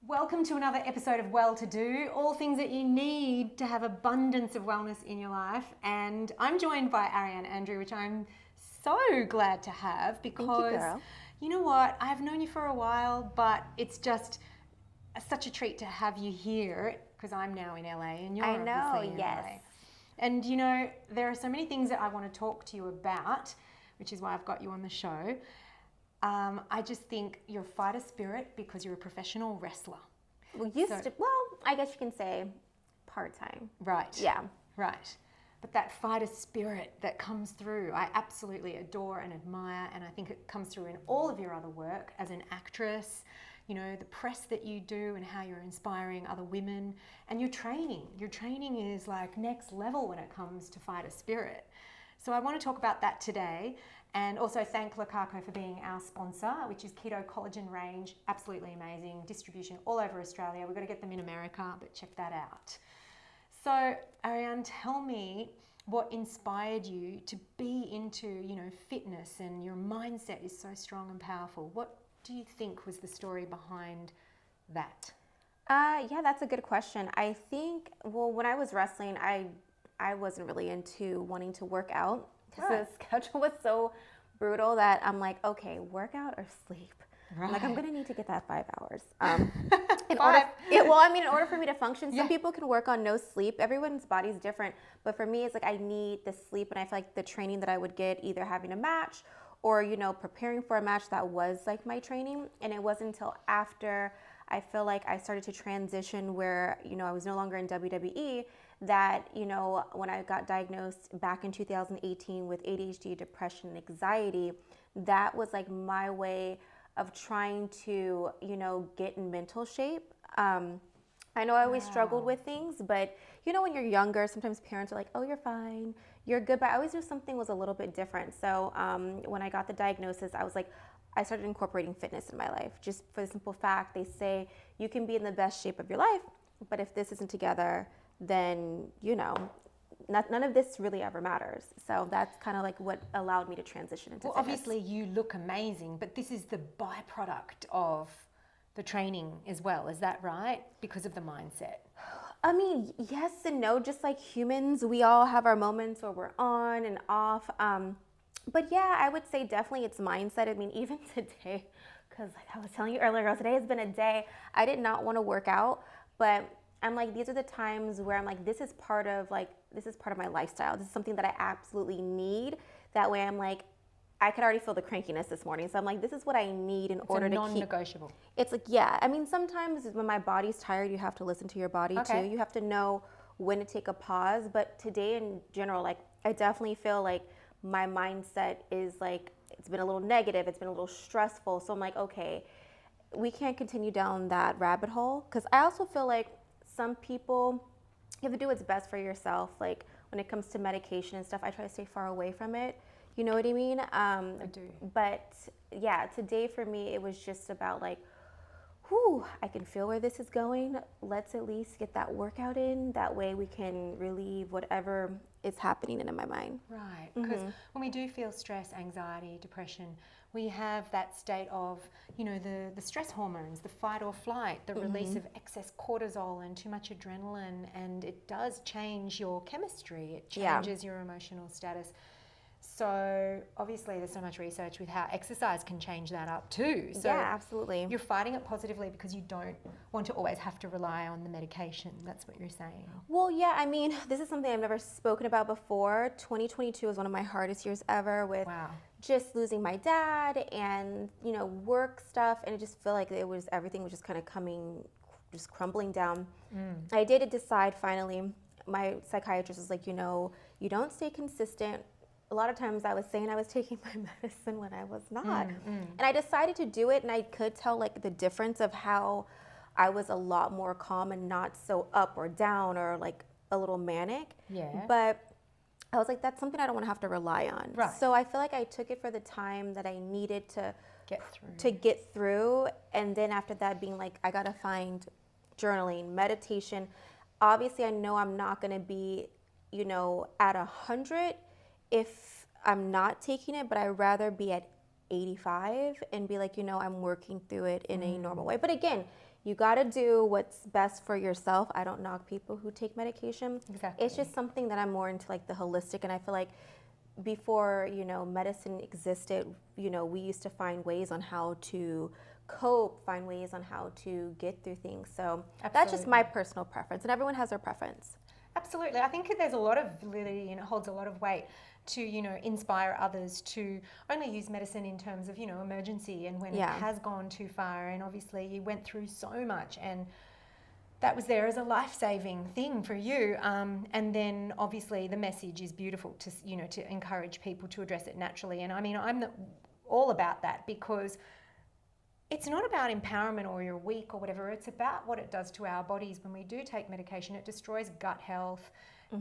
Welcome to another episode of Well To Do, all things that you need to have abundance of wellness in your life. And I'm joined by Ariane Andrew, which I'm so glad to have because you know what, I've known you for a while, but it's just such a treat to have you here because I'm now in LA and you're obviously in LA. And you know, there are so many things that I want to talk to you about, which is why I've got you on the show. I just think you're a fighter spirit because you're a professional wrestler. Well, I guess you can say part-time. Right. Yeah. Right. But that fighter spirit that comes through, I absolutely adore and admire, and I think it comes through in all of your other work as an actress, you know, the press that you do and how you're inspiring other women, and your training. Your training is like next level when it comes to fighter spirit. So I want to talk about that today. And also thank Lakako for being our sponsor, which is Keto Collagen Range. Absolutely amazing. Distribution all over Australia. We've got to get them in America, but check that out. So Ariane, tell me what inspired you to be into, you know, fitness, and your mindset is so strong and powerful. What do you think was the story behind that? Yeah, that's a good question. I think, well, when I was wrestling, I wasn't really into wanting to work out. The schedule was so brutal that I'm like, okay, workout or sleep. Right. Like, I'm going to need to get that 5 hours. In order for me to function, some people can work on no sleep. Everyone's body's different. But for me, it's like I need the sleep, and I feel like the training that I would get either having a match or, you know, preparing for a match, that was like my training. And it wasn't until after I feel like I started to transition where, you know, I was no longer in WWE that, you know, when I got diagnosed back in 2018 with ADHD, depression, and anxiety, that was like my way of trying to, you know, get in mental shape. I know I always struggled with things, but you know, when you're younger, sometimes parents are like, oh, you're fine, you're good. But I always knew something was a little bit different. So when I got the diagnosis, I was like, I started incorporating fitness in my life, just for the simple fact, they say you can be in the best shape of your life, but if this isn't together, then, you know, none of this really ever matters. So that's kind of like what allowed me to transition into fitness. Obviously you look amazing, but this is the byproduct of the training as well. Is that right? Because of the mindset. I mean, yes and no. Just like humans, we all have our moments where we're on and off. But yeah, I would say definitely it's mindset. I mean, even today, because like I was telling you earlier, today has been a day I did not want to work out, but I'm like, these are the times where I'm like, this is part of my lifestyle. This is something that I absolutely need. That way I'm like, I could already feel the crankiness this morning. So I'm like, this is what I need in order to keep. It's non-negotiable. It's like, yeah. I mean, sometimes when my body's tired, you have to listen to your body too. You have to know when to take a pause. But today in general, like, I definitely feel like my mindset is like, it's been a little negative. It's been a little stressful. So I'm like, okay, we can't continue down that rabbit hole. Because I also feel like some people, you have to do what's best for yourself. Like when it comes to medication and stuff, I try to stay far away from it. You know what I mean? I do. But yeah, today for me, it was just about like, whew, I can feel where this is going. Let's at least get that workout in. That way we can relieve whatever is happening in my mind. Right, because when we do feel stress, anxiety, depression, we have that state of, you know, the stress hormones, the fight or flight, the release of excess cortisol and too much adrenaline, and it does change your chemistry. It changes your emotional status. So obviously there's so much research with how exercise can change that up too. So yeah, absolutely. You're fighting it positively because you don't want to always have to rely on the medication. That's what you're saying. Well, yeah, I mean, this is something I've never spoken about before. 2022 was one of my hardest years ever with just losing my dad and, you know, work stuff. And it just felt like everything was just kind of just crumbling down. I did decide finally, my psychiatrist was like, you know, you don't stay consistent. A lot of times I was saying I was taking my medicine when I was not. And I decided to do it, and I could tell like the difference of how I was a lot more calm and not so up or down or like a little manic. Yeah. But I was like, that's something I don't want to have to rely on. Right. So I feel like I took it for the time that I needed to get through. And then after that being like, I got to find journaling, meditation. Obviously I know I'm not going to be, you know, at 100 if I'm not taking it, but I'd rather be at 85 and be like, you know, I'm working through it in a normal way. But again, you got to do what's best for yourself. I don't knock people who take medication. Exactly. It's just something that I'm more into, like the holistic, and I feel like before, medicine existed, we used to find ways on how to cope, find ways on how to get through things. So that's just my personal preference, and everyone has their preference. Absolutely. I think there's a lot of validity and it holds a lot of weight to, inspire others to only use medicine in terms of, emergency and when it has gone too far. And obviously you went through so much and that was there as a life-saving thing for you. And then obviously the message is beautiful to, to encourage people to address it naturally. And I mean, I'm all about that because it's not about empowerment or you're weak or whatever. It's about what it does to our bodies when we do take medication. It destroys gut health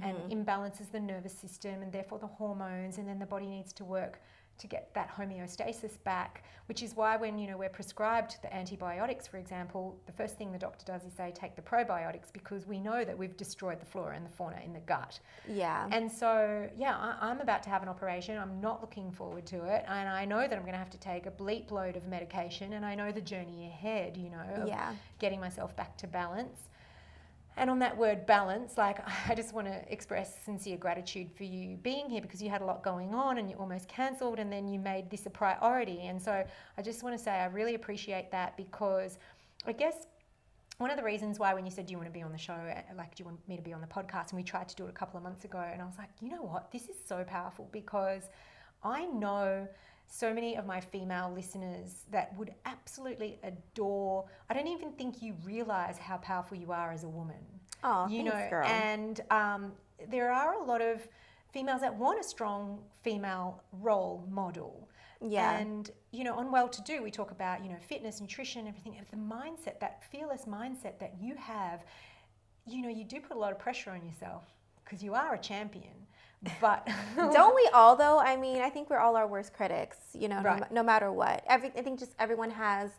and imbalances the nervous system and therefore the hormones, and then the body needs to work to get that homeostasis back, which is why when, we're prescribed the antibiotics, for example, the first thing the doctor does is say, take the probiotics, because we know that we've destroyed the flora and the fauna in the gut. Yeah. And so, I'm about to have an operation. I'm not looking forward to it. And I know that I'm going to have to take a bleep load of medication, and I know the journey ahead, of getting myself back to balance. And on that word balance, like, I just want to express sincere gratitude for you being here, because you had a lot going on and you almost cancelled, and then you made this a priority. And so I just want to say I really appreciate that, because I guess one of the reasons why when you said, do you want to be on the show, like, do you want me to be on the podcast? And we tried to do it a couple of months ago, and I was like, you know what? This is so powerful, because I know so many of my female listeners that would absolutely adore. I don't even think you realize how powerful you are as a woman. Oh, thanks, girl. And there are a lot of females that want a strong female role model. Yeah. And, on Well To Do, we talk about, fitness, nutrition, everything. And the mindset, that fearless mindset that you have, you do put a lot of pressure on yourself because you are a champion. But don't we all, though? I mean, I think we're all our worst critics, right. no matter what. I think just everyone has,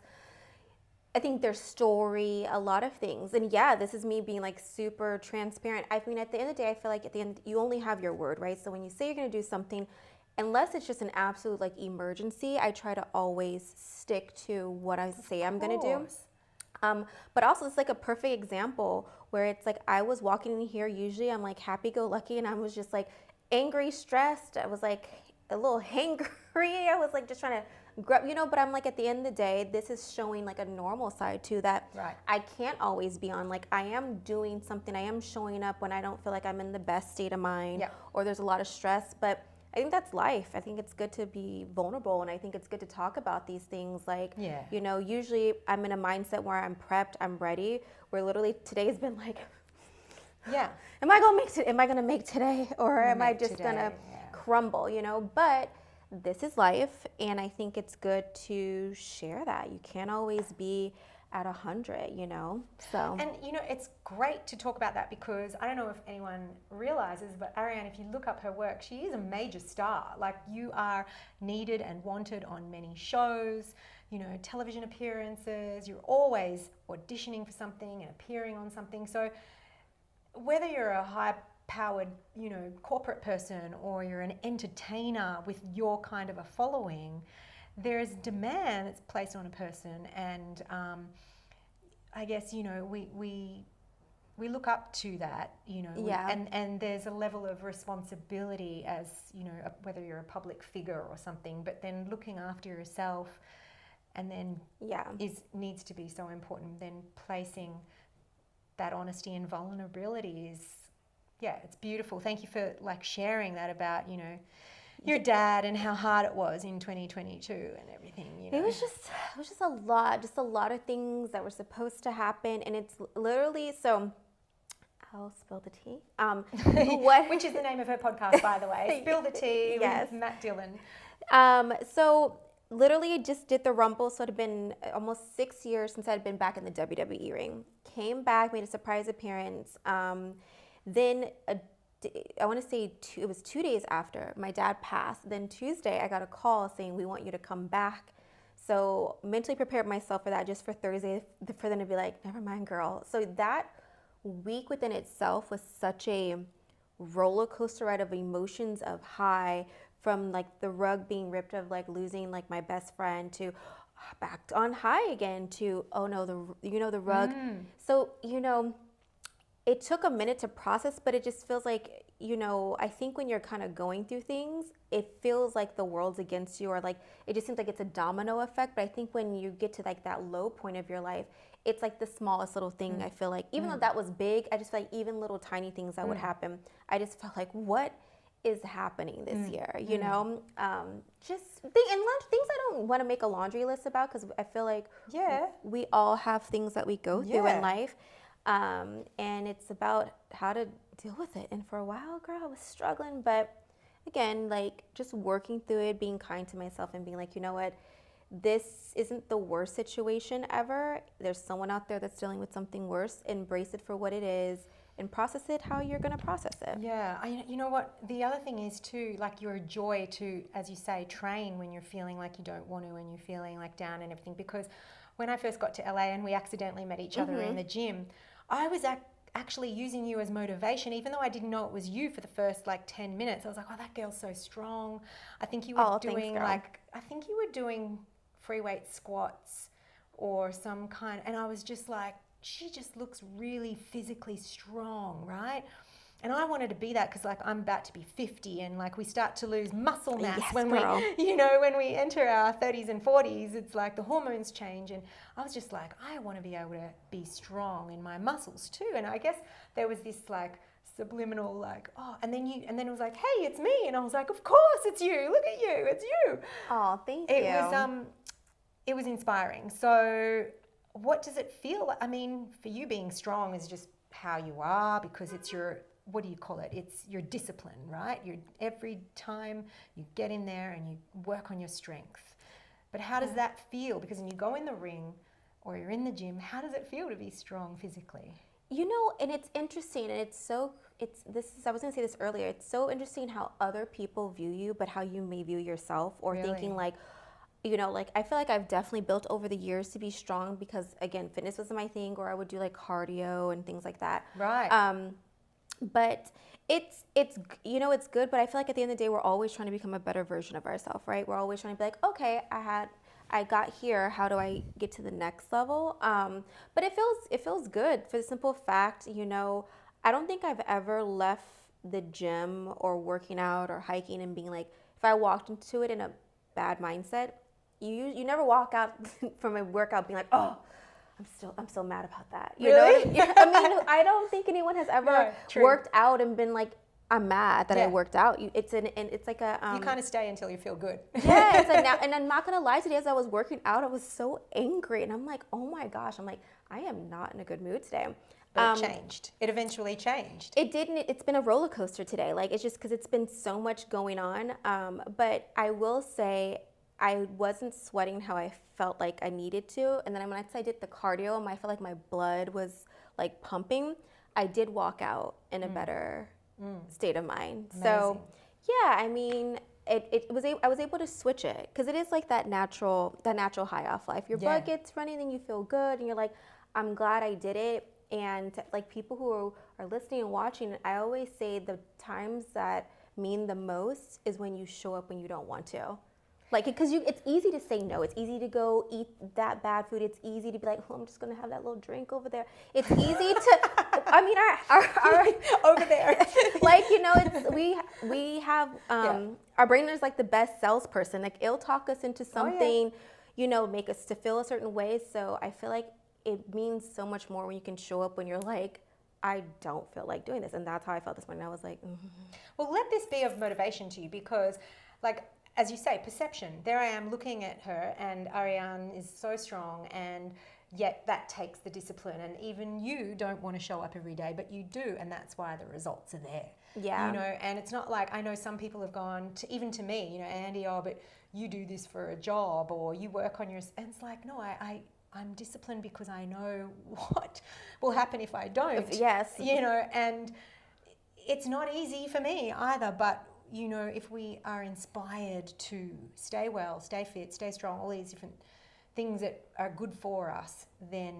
I think, their story, a lot of things. And this is me being like super transparent. I mean, at the end of the day, I feel like at the end, you only have your word, right? So when you say you're going to do something, unless it's just an absolute like emergency, I try to always stick to what I say I'm going to do. But also it's like a perfect example where it's like I was walking in here, usually I'm like happy-go-lucky, and I was just like angry, stressed. I was like a little hangry. I was like just trying to grab, but I'm like, at the end of the day, this is showing like a normal side too, that I can't always be on. Like, I am doing something, I am showing up when I don't feel like I'm in the best state of mind or there's a lot of stress. But I think that's life. I think it's good to be vulnerable, and I think it's good to talk about these things. Like, usually I'm in a mindset where I'm prepped, I'm ready, where literally today's been like, am I gonna make today, or am I just gonna crumble, But this is life, and I think it's good to share that. You can't always be at 100, so. And, it's great to talk about that, because I don't know if anyone realizes, but Ariane, if you look up her work, she is a major star. Like, you are needed and wanted on many shows, television appearances. You're always auditioning for something and appearing on something. So whether you're a high-powered, corporate person, or you're an entertainer with your kind of a following, there's demand that's placed on a person. And I guess, we look up to that, and there's a level of responsibility as, whether you're a public figure or something, but then looking after yourself, and then needs to be so important. Then placing that honesty and vulnerability is, it's beautiful. Thank you for like sharing that about, your dad and how hard it was in 2022 and everything. It was just a lot of things that were supposed to happen, and it's literally, so I'll spill the tea. Which is the name of her podcast, by the way. Spill the Tea with Matt Dillon. So literally I just did the Rumble, so it had been almost 6 years since I'd been back in the WWE ring. Came back, made a surprise appearance. Then I want to say it was 2 days after my dad passed. Then Tuesday, I got a call saying, we want you to come back. So mentally prepared myself for that, just for Thursday, for them to be like, never mind, girl. So that week within itself was such a roller coaster ride of emotions, of high, from like the rug being ripped of like losing like my best friend, to back on high again to, oh no, the rug. So, it took a minute to process, but it just feels like, I think when you're kind of going through things, it feels like the world's against you, or like it just seems like it's a domino effect. But I think when you get to like that low point of your life, it's like the smallest little thing. I feel like, even though that was big, I just feel like even little tiny things that would happen, I just felt like, what is happening this year? Just things I don't want to make a laundry list about, because I feel like we all have things that we go through in life. And it's about how to deal with it. And for a while, girl, I was struggling. But again, like just working through it, being kind to myself and being like, you know what? This isn't the worst situation ever. There's someone out there that's dealing with something worse. Embrace it for what it is and process it how you're going to process it. Yeah. You know what? The other thing is too, like you're a joy to, as you say, train when you're feeling like you don't want to and you're feeling like down and everything. Because when I first got to LA and we accidentally met each other in the gym, I was actually using you as motivation, even though I didn't know it was you for the first like 10 minutes. I was like, oh, that girl's so strong. I think you were doing free weight squats or some kind. And I was just like, she just looks really physically strong, right? And I wanted to be that because like I'm about to be 50 and like we start to lose muscle mass when we enter our 30s and 40s. It's like the hormones change, and I was just like, I want to be able to be strong in my muscles too. And I guess there was this like subliminal like, oh, and then it was like, hey, it's me, and I was like, of course it's you. Look at you, it's you. Oh, thank you. It was inspiring. So, what does it feel like? I mean, for you, being strong is just how you are, because it's your, what do you call it? It's your discipline, right? Every time you get in there and you work on your strength. But how does that feel? Because when you go in the ring or you're in the gym, how does it feel to be strong physically? And it's interesting, and I was going to say this earlier. It's so interesting how other people view you, but how you may view yourself, or thinking like, like I feel like I've definitely built over the years to be strong because, again, fitness was my thing, or I would do like cardio and things like that. Right. But it's good, but I feel like at the end of the day, we're always trying to become a better version of ourselves, right? We're always trying to be like, okay, I got here, how do I get to the next level? But it feels good for the simple fact, I don't think I've ever left the gym or working out or hiking and being like, if I walked into it in a bad mindset, you never walk out from a workout being like, oh, I'm still mad about that. You know what I mean? I mean, I don't think anyone has ever worked out and been like, I'm mad that I worked out. It's like a you kind of stay until you feel good. Yeah, and I'm not gonna lie. Today, as I was working out, I was so angry, and I'm like, oh my gosh, I am not in a good mood today. But it changed. It eventually changed. It didn't. It's been a roller coaster today. Like, it's just because it's been so much going on. But I will say, I wasn't sweating how I felt like I needed to. And then once I did the cardio and I felt like my blood was like pumping, I did walk out in a better state of mind. Amazing. So yeah, I mean, I was able to switch it, because it is like that natural high off life. Your blood gets running and you feel good and you're like, I'm glad I did it. And like people who are listening and watching, I always say the times that mean the most is when you show up when you don't want to. Like, because it's easy to say no. It's easy to go eat that bad food. It's easy to be like, oh, I'm just going to have that little drink over there. It's easy to, I mean, our over there. Like, we have, our brain is like the best salesperson. Like, it'll talk us into something, make us to feel a certain way. So I feel like it means so much more when you can show up when you're like, I don't feel like doing this. And that's how I felt this morning. I was like, Well, let this be of motivation to you, because, like, as you say, perception. There I am looking at her, and Ariane is so strong, and yet that takes the discipline. And even you don't want to show up every day, but you do, and that's why the results are there. Yeah. And it's not like, I know some people have gone to, even to me, Andi, oh, but you do this for a job, or you work on your, and it's like, no, I'm disciplined because I know what will happen if I don't. Yes. And it's not easy for me either, but if we are inspired to stay well, stay fit, stay strong, all these different things that are good for us, then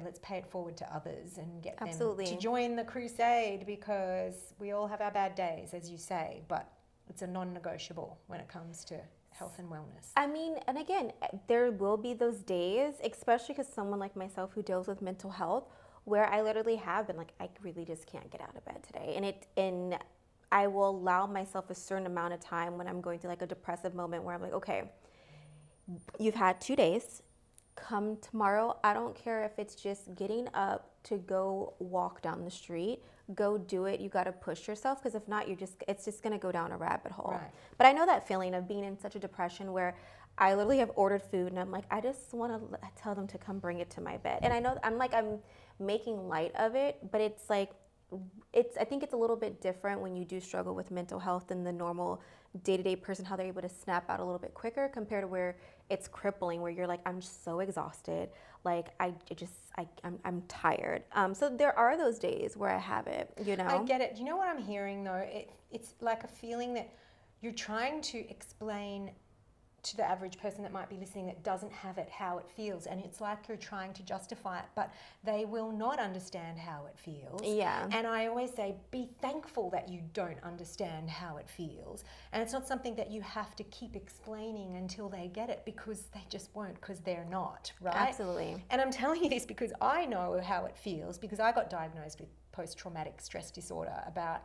let's pay it forward to others and get them to join the crusade, because we all have our bad days, as you say, but it's a non-negotiable when it comes to health and wellness. I mean, and again, there will be those days, especially because someone like myself who deals with mental health, where I literally have been like, I really just can't get out of bed today. And I will allow myself a certain amount of time when I'm going through like a depressive moment where I'm like, okay, you've had 2 days. Come tomorrow, I don't care if it's just getting up to go walk down the street, go do it. You got to push yourself, because if not, it's just going to go down a rabbit hole. Right. But I know that feeling of being in such a depression where I literally have ordered food and I'm like, I just want to tell them to come bring it to my bed. And I know I'm making light of it, but it's like, I think it's a little bit different when you do struggle with mental health than the normal day-to-day person, how they're able to snap out a little bit quicker compared to where it's crippling, where you're like, I'm just so exhausted, like I'm tired. So there are those days where I have it, you know. I get it. You know what I'm hearing though? It's like a feeling that you're trying to explain to the average person that might be listening that doesn't have it how it feels, and it's like you're trying to justify it, but they will not understand how it feels. Yeah. And I always say, be thankful that you don't understand how it feels, and it's not something that you have to keep explaining until they get it, because they just won't, because they're not, right? Absolutely. And I'm telling you this because I know how it feels, because I got diagnosed with post-traumatic stress disorder about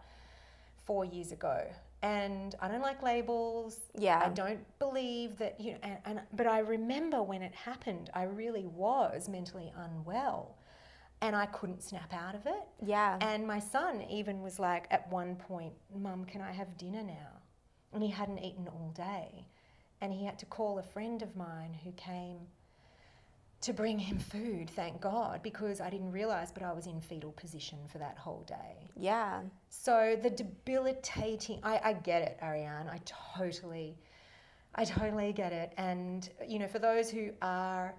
4 years ago. And I don't like labels. Yeah. I don't believe that, you know, but I remember when it happened, I really was mentally unwell and I couldn't snap out of it. Yeah. And my son even was like, at one point, Mum, can I have dinner now? And he hadn't eaten all day. And he had to call a friend of mine who came to bring him food, thank God, because I didn't realize, but I was in fetal position for that whole day. Yeah. So the debilitating, I get it, Ariane. I totally get it. And, you know, for those who are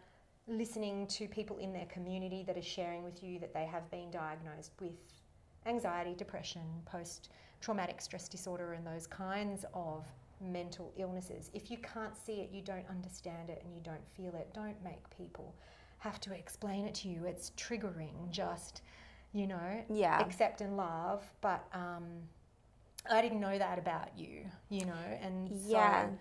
listening to people in their community that are sharing with you that they have been diagnosed with anxiety, depression, post-traumatic stress disorder, and those kinds of mental illnesses, if you can't see it, you don't understand it, and you don't feel it, don't make people have to explain it to you. It's triggering, just, you know, Yeah. accept and love. But I didn't know that about you, you know, and Yeah. so,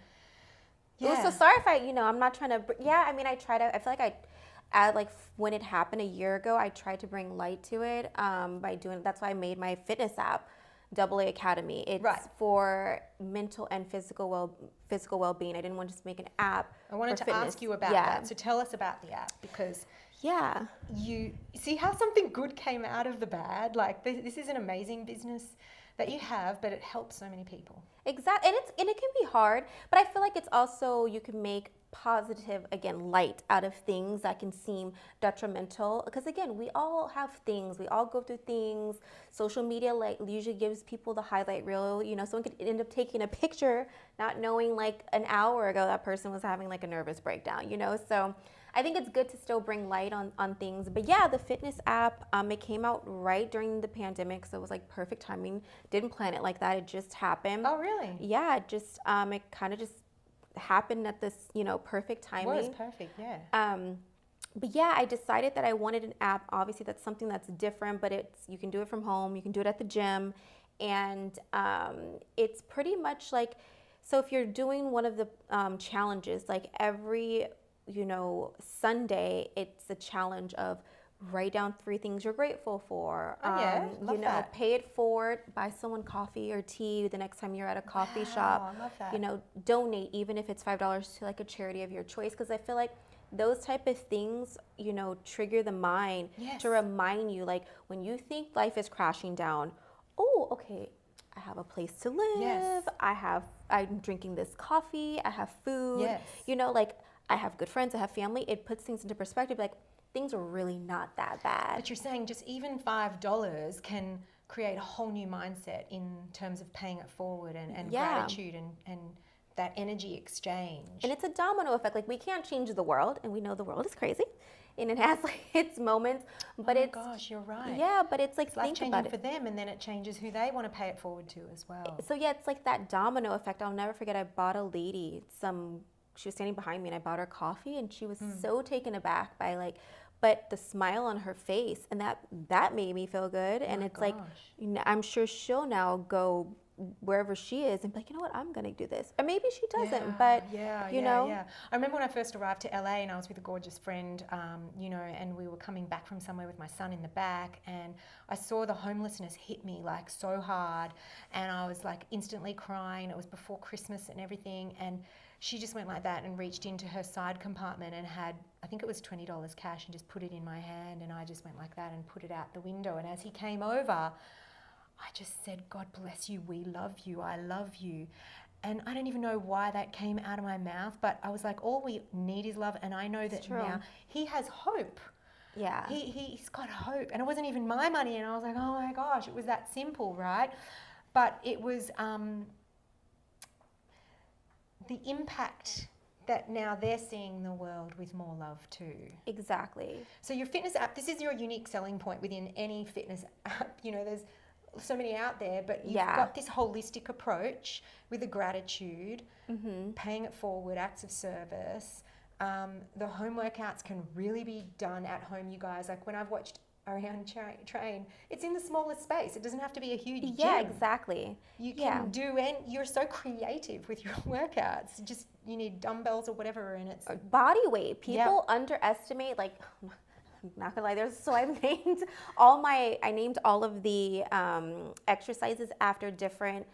yeah. Well, so sorry if I'm not trying to, I mean, I feel like when it happened a year ago, I tried to bring light to it by doing, that's why I made my fitness app, AA Academy. It's Right. for mental and physical well-being. I didn't want to just make an app. I wanted for to fitness. ask you about that. So tell us about the app, because Yeah. you see how something good came out of the bad. Like this is an amazing business that you have, but it helps so many people. Exactly. And it can be hard, but I feel like it's also, you can make positive, again, light out of things that can seem detrimental, because again, we all have things, we all go through things. Social media like usually gives people the highlight reel. You know, someone could end up taking a picture not knowing like an hour ago that person was having like a nervous breakdown, you know. So I think it's good to still bring light on things. But yeah, the fitness app, it came out right during the pandemic, so it was like perfect timing. Didn't plan it like that, it just happened. Oh, really? Yeah, it just it kind of just happened at this, you know, perfect timing. It was perfect, yeah. But yeah, I decided that I wanted an app. Obviously, that's something that's different, but you can do it from home, you can do it at the gym, and it's pretty much like, so if you're doing one of the challenges, like every, you know, Sunday, it's a challenge of write down 3 things you're grateful for. Love you know, that. pay it forward, buy someone coffee or tea the next time you're at a coffee shop. I love that. You know, donate, even if it's $5 to like a charity of your choice, because I feel like those type of things, you know, trigger the mind to remind you, like when you think life is crashing down, oh, okay, I have a place to live. Yes. I'm drinking this coffee. I have food. Yes. You know, like I have good friends. I have family. It puts things into perspective. Like things are really not that bad. But you're saying just even $5 can create a whole new mindset in terms of paying it forward and gratitude and that energy exchange. And it's a domino effect. Like we can't change the world, and we know the world is crazy, and it has like its moments. But oh my gosh, you're right. Yeah, but it's like, it's think about it for them, and then it changes who they want to pay it forward to as well. So yeah, it's like that domino effect. I'll never forget. I bought a lady she was standing behind me, and I bought her coffee, and she was so taken aback by like, but the smile on her face, and that made me feel good. And it's like, I'm sure she'll now go wherever she is and be like, you know what, I'm going to do this. Or maybe she doesn't, but you know. Yeah. I remember when I first arrived to LA and I was with a gorgeous friend, you know, and we were coming back from somewhere with my son in the back, and I saw the homelessness hit me like so hard, and I was like instantly crying. It was before Christmas and everything, and she just went like that and reached into her side compartment and had, I think it was $20 cash, and just put it in my hand, and I just went like that and put it out the window. And as he came over, I just said, God bless you, we love you, I love you. And I don't even know why that came out of my mouth, but I was like, all we need is love. And I know that now he has hope. Yeah. He's got hope. And it wasn't even my money. And I was like, oh my gosh, it was that simple, right? But it was the impact that now they're seeing the world with more love too. Exactly. So your fitness app, this is your unique selling point within any fitness app. You know, there's so many out there, but you've got this holistic approach with a gratitude, paying it forward, acts of service. The home workouts can really be done at home, you guys. Like when I've watched Ariane train, it's in the smallest space. It doesn't have to be a huge gym. Yeah, exactly. You can do, and you're so creative with your workouts. Just, you need dumbbells or whatever, and it's body weight. People underestimate, like, I'm not gonna lie, so I named all of the exercises after different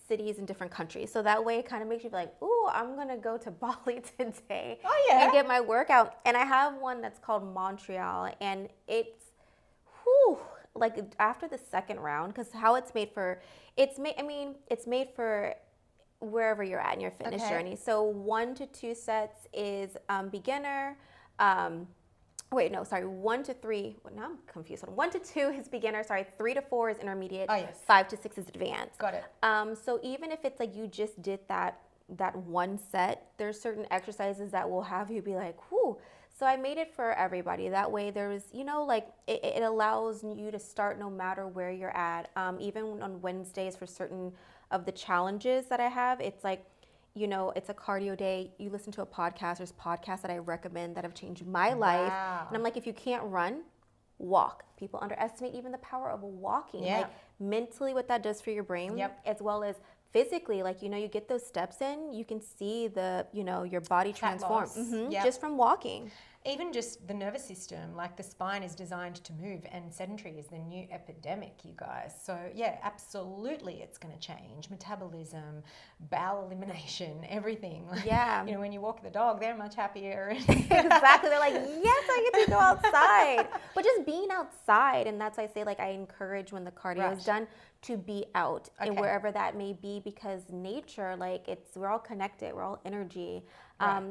cities in different countries. So that way it kind of makes you be like, ooh, I'm gonna go to Bali today and get my workout. And I have one that's called Montreal, and it's like after the second round, because how it's made for wherever you're at in your fitness journey. So 1 to 2 sets is beginner. 1 to 3. Well, now I'm confused. 1 to 2 is beginner. 3 to 4 is intermediate. 5 to 6 is advanced. Got it. So even if it's like you just did that one set, there's certain exercises that will have you be like, whew. So I made it for everybody. That way there's, you know, like it allows you to start no matter where you're at. Even on Wednesdays for certain of the challenges that I have, it's like, you know, it's a cardio day. You listen to a podcast. There's podcasts that I recommend that have changed my life. And I'm like, if you can't run, walk. People underestimate even the power of walking. Like mentally what that does for your brain, as well as physically. Like, you know, you get those steps in, you can see your body transform just from walking. Even just the nervous system, like the spine is designed to move, and sedentary is the new epidemic, you guys. So yeah, absolutely it's going to change. Metabolism, bowel elimination, everything. Like, you know, when you walk the dog, they're much happier. Exactly. They're like, yes, I get to go outside. But just being outside, and that's why I say, like, I encourage when the cardio is done to be out and wherever that may be, because nature, like, we're all connected, we're all energy.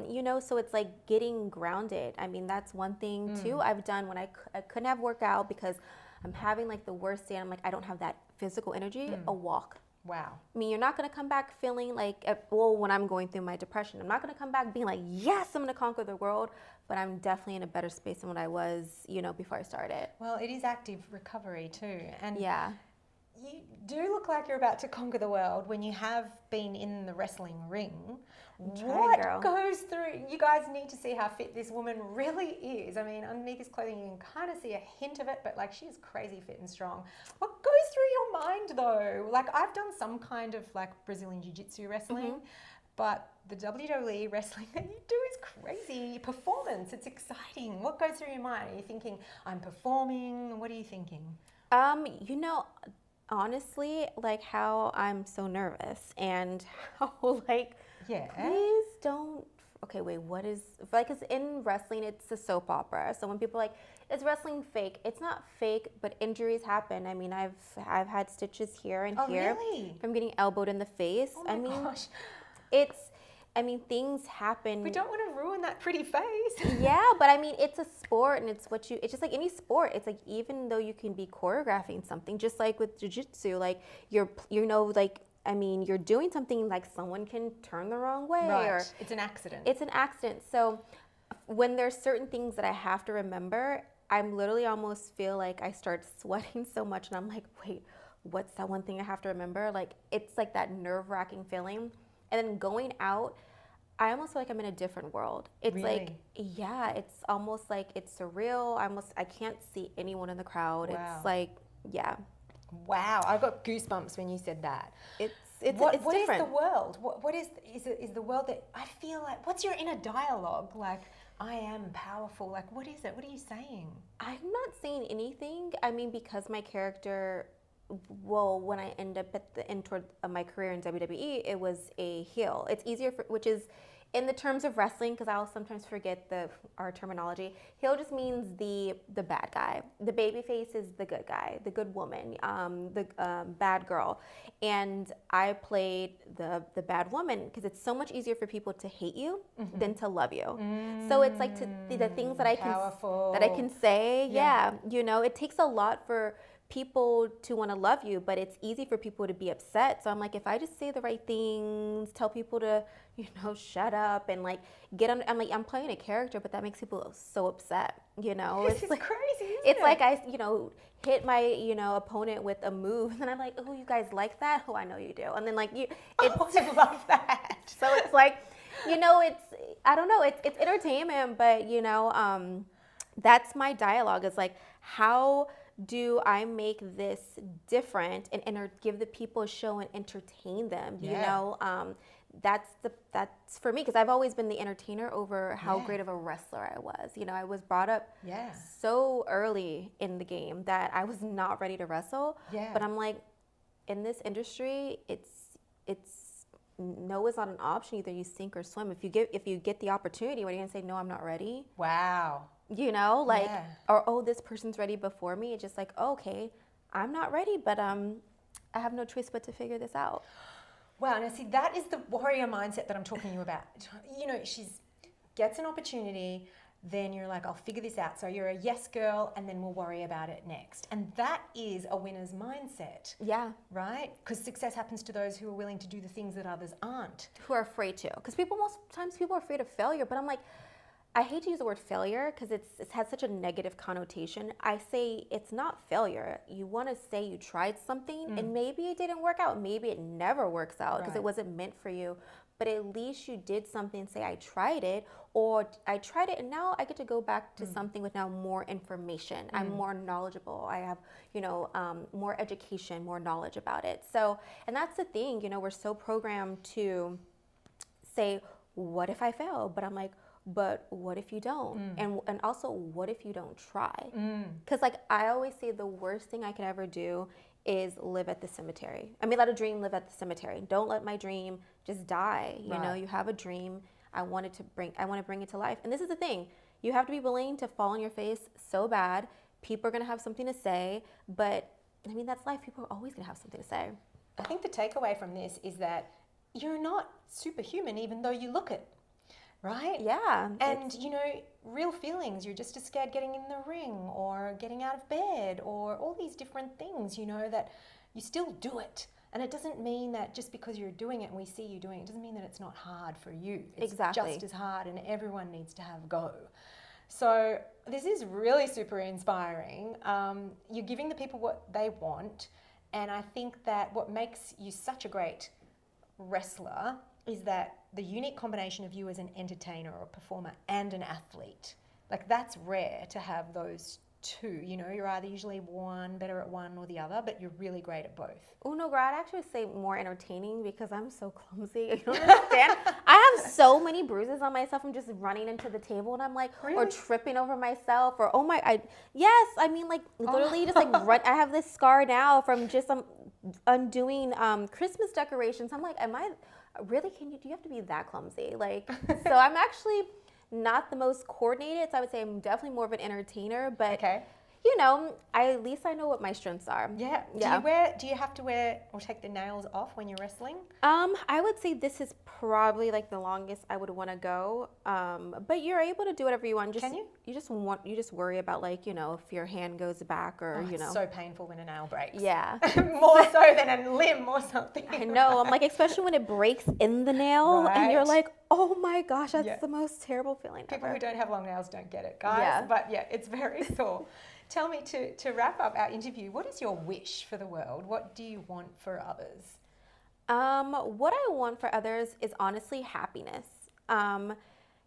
You know, so it's like getting grounded. I mean, that's one thing too I've done when I couldn't have workout because I'm having like the worst day and I'm like, I don't have that physical energy, a walk. Wow. I mean, you're not going to come back feeling like, well, when I'm going through my depression, I'm not going to come back being like, yes, I'm going to conquer the world, but I'm definitely in a better space than what I was, you know, before I started. Well, it is active recovery too. And you do look like you're about to conquer the world when you have been in the wrestling ring. What goes through? You guys need to see how fit this woman really is. I mean, underneath this clothing, you can kind of see a hint of it, but like she's crazy fit and strong. What goes through your mind though? Like I've done some kind of like Brazilian Jiu-Jitsu wrestling, but the WWE wrestling that you do is crazy. Performance, it's exciting. What goes through your mind? Are you thinking, I'm performing? What are you thinking? You know, honestly, like how I'm so nervous and how like, please don't, okay, wait, what is, like, because in wrestling, it's a soap opera. So when people are like, is wrestling fake? It's not fake, but injuries happen. I mean, I've had stitches here and here from getting elbowed in the face. Oh my gosh. Things happen. We don't want to ruin that pretty face. Yeah, but I mean, it's a sport and it's just like any sport. It's like, even though you can be choreographing something, just like with jiu-jitsu, like you're doing something, like someone can turn the wrong way. Right. Or it's an accident. It's an accident. So when there's certain things that I have to remember, I'm literally almost feel like I start sweating so much and I'm like, wait, what's that one thing I have to remember? Like, it's like that nerve-wracking feeling. And then going out, I almost feel like I'm in a different world. It's like, it's almost like it's surreal. I can't see anyone in the crowd. Wow. It's like, Wow, I got goosebumps when you said that. It's What different. is the world? What is the world that I feel like? What's your inner dialogue? Like, I am powerful. Like, what is it? What are you saying? I'm not saying anything. I mean, because my character, well, when I end up at the end toward my career in WWE, it was a heel. It's easier for, which is in the terms of wrestling, because I'll sometimes forget our terminology. Heel just means the bad guy. The baby face is the good guy, the good woman, the bad girl. And I played the bad woman because it's so much easier for people to hate you than to love you. So it's like the things that I can say. Yeah, you know, it takes a lot for people to want to love you, but it's easy for people to be upset. So I'm like, if I just say the right things, tell people to, you know, shut up and like I'm like, I'm playing a character, but that makes people so upset, you know. This is like, crazy, isn't it's it? like I, you know, hit my, you know, opponent with a move, and I'm like, oh, you guys like that? Oh, I know you do. And then like I love that. So it's like, you know, I don't know, it's entertainment, but you know, that's my dialogue, is like, how do I make this different and give the people a show and entertain them? You know, that's for me, because I've always been the entertainer over how great of a wrestler I was. You know, I was brought up so early in the game that I was not ready to wrestle. But I'm like, in this industry, it's no is not an option. Either you sink or swim. If you get the opportunity, what are you gonna say? No, I'm not ready. Wow. You know, like, or oh, this person's ready before me. It's just like, oh, okay, I'm not ready, but I have no choice but to figure this out. Wow, now see, that is the warrior mindset that I'm talking to you about. You know, gets an opportunity, then you're like, I'll figure this out. So you're a yes girl, and then we'll worry about it next. And that is a winner's mindset. Yeah. Right? Because success happens to those who are willing to do the things that others aren't. Who are afraid to. Because most times people are afraid of failure, but I'm like, I hate to use the word failure because it has such a negative connotation. I say it's not failure. You want to say you tried something and maybe it didn't work out. Maybe it never works out because it wasn't meant for you. But at least you did something and say, I tried it, or I tried it and now I get to go back to something with now more information. I'm more knowledgeable. I have, you know, more education, more knowledge about it. So, and that's the thing, you know, we're so programmed to say, what if I fail? But I'm like, but what if you don't? And also, what if you don't try? Because like I always say, the worst thing I could ever do is live at the cemetery. I mean, let a dream live at the cemetery. Don't let my dream just die. You know, you have a dream. I want to bring it to life. And this is the thing. You have to be willing to fall on your face so bad. People are going to have something to say, but I mean, that's life. People are always going to have something to say. I think the takeaway from this is that you're not superhuman, even though you look it. Right? Yeah. And, you know, real feelings, you're just as scared getting in the ring or getting out of bed or all these different things, you know, that you still do it. And it doesn't mean that just because you're doing it and we see you doing it, doesn't mean that it's not hard for you. It's just as hard, and everyone needs to have a go. So this is really super inspiring. You're giving the people what they want. And I think that what makes you such a great wrestler is that the unique combination of you as an entertainer or a performer and an athlete. Like, that's rare to have those two. You know, you're either usually better at one or the other, but you're really great at both. Oh no, girl, I'd actually say more entertaining because I'm so clumsy. You don't understand. I have so many bruises on myself from just running into the table, and I'm like, or tripping over myself, or yes, I mean, like literally just like run. I have this scar now from just undoing Christmas decorations. I'm like, am I really? Do you have to be that clumsy? Like, so I'm actually not the most coordinated, so I would say I'm definitely more of an entertainer, but you know, at least I know what my strengths are. Yeah. Do you have to wear or take the nails off when you're wrestling? I would say this is probably like the longest I would want to go. But you're able to do whatever you want. Can you? You just worry about, like, you know, if your hand goes back or, you know. It's so painful when a nail breaks. Yeah. More so than a limb or something. I know. I'm like, especially when it breaks in the nail and you're like, oh my gosh, that's the most terrible feeling People ever. who don't have long nails don't get it, guys. Yeah. But yeah, it's very sore. Tell me, to wrap up our interview, what is your wish for the world? What do you want for others? What I want for others is honestly happiness.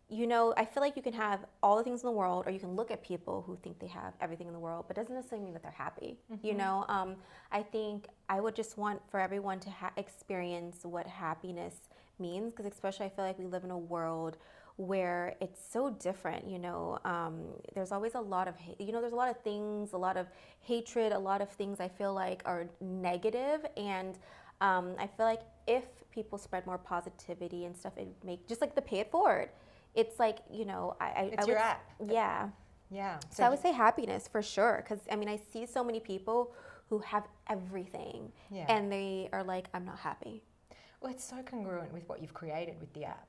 I feel like you can have all the things in the world, or you can look at people who think they have everything in the world, but doesn't necessarily mean that they're happy. I think I would just want for everyone to experience what happiness means, because especially I feel like we live in a world where it's so different. There's always a lot of there's a lot of things, a lot of hatred, a lot of things I feel like are negative, and I feel like if people spread more positivity and stuff, it make just like the pay it forward. It's like, It's your app. Yeah. Yeah. So I would say happiness for sure. Because, I see so many people who have everything and they are like, I'm not happy. Well, it's so congruent with what you've created with the app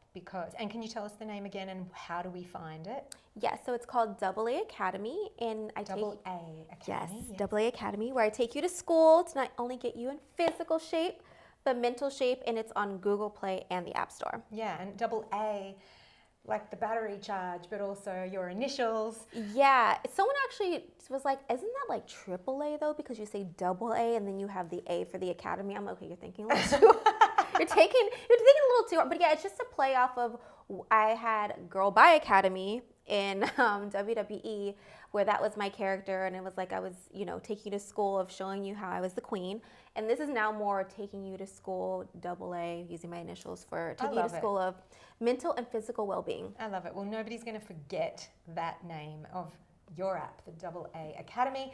and can you tell us the name again and how do we find it? Yeah, so it's called AA Academy, and AA Academy. Yes, AA Academy, where I take you to school to not only get you in physical shape, but mental shape, and it's on Google Play and the App Store. Yeah, and AA, like the battery charge, but also your initials. Yeah, someone actually was like, isn't that like AAA though? Because you say AA and then you have the A for the Academy. I'm like, okay, you're thinking a little too you're taking a little too hard. But yeah, it's just a play off of, I had Girl By Academy in WWE, where that was my character, and it was like I was, taking you to school of showing you how I was the queen. And this is now more taking you to school, AA, using my initials for taking you to school of mental and physical well-being. I love it. Well, nobody's going to forget that name of your app, the AA Academy,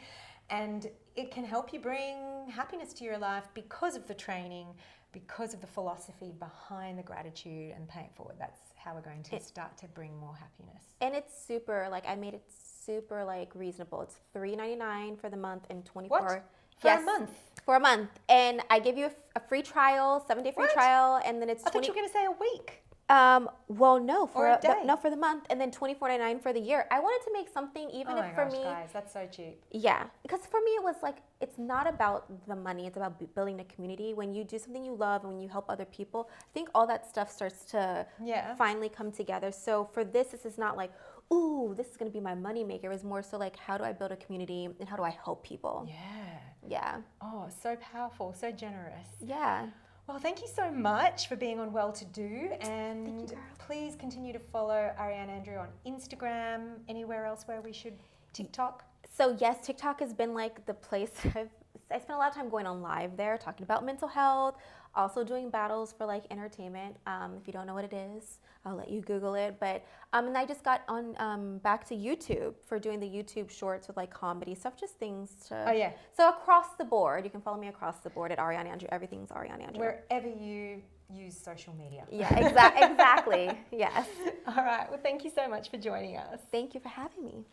and it can help you bring happiness to your life because of the training, because of the philosophy behind the gratitude and paying it forward. That's how we're going to start to bring more happiness. And it's super, I made it super reasonable. It's $3.99 for the month and $24. What? Yes, a month? For a month. And I give you a free trial, 7-day free trial, and then it's I thought you were going to say a week. Well, no, for a day. No, for the month, and then $24.99 for the year. I wanted to make something, even if for me, guys, that's so cheap. Yeah, because for me it was like, it's not about the money; it's about building a community. When you do something you love and when you help other people, I think all that stuff starts to finally come together. So for this is not like, ooh, this is going to be my money maker. It was more so like, how do I build a community and how do I help people? Yeah. Oh, so powerful, so generous. Yeah. Well, thank you so much for being on Well To Do, and please continue to follow Ariane Andrew on Instagram. Anywhere else where we should? TikTok? So yes, TikTok has been like the place I spent a lot of time going on live there, talking about mental health, also doing battles for entertainment. If you don't know what it is, I'll let you Google it. But and I just got on back to YouTube for doing the YouTube shorts with comedy stuff, just things to. Oh yeah. So across the board, you can follow me across the board at Ariane Andrew. Everything's Ariane Andrew. Wherever you use social media. Yeah, exactly. Yes. All right. Well, thank you so much for joining us. Thank you for having me.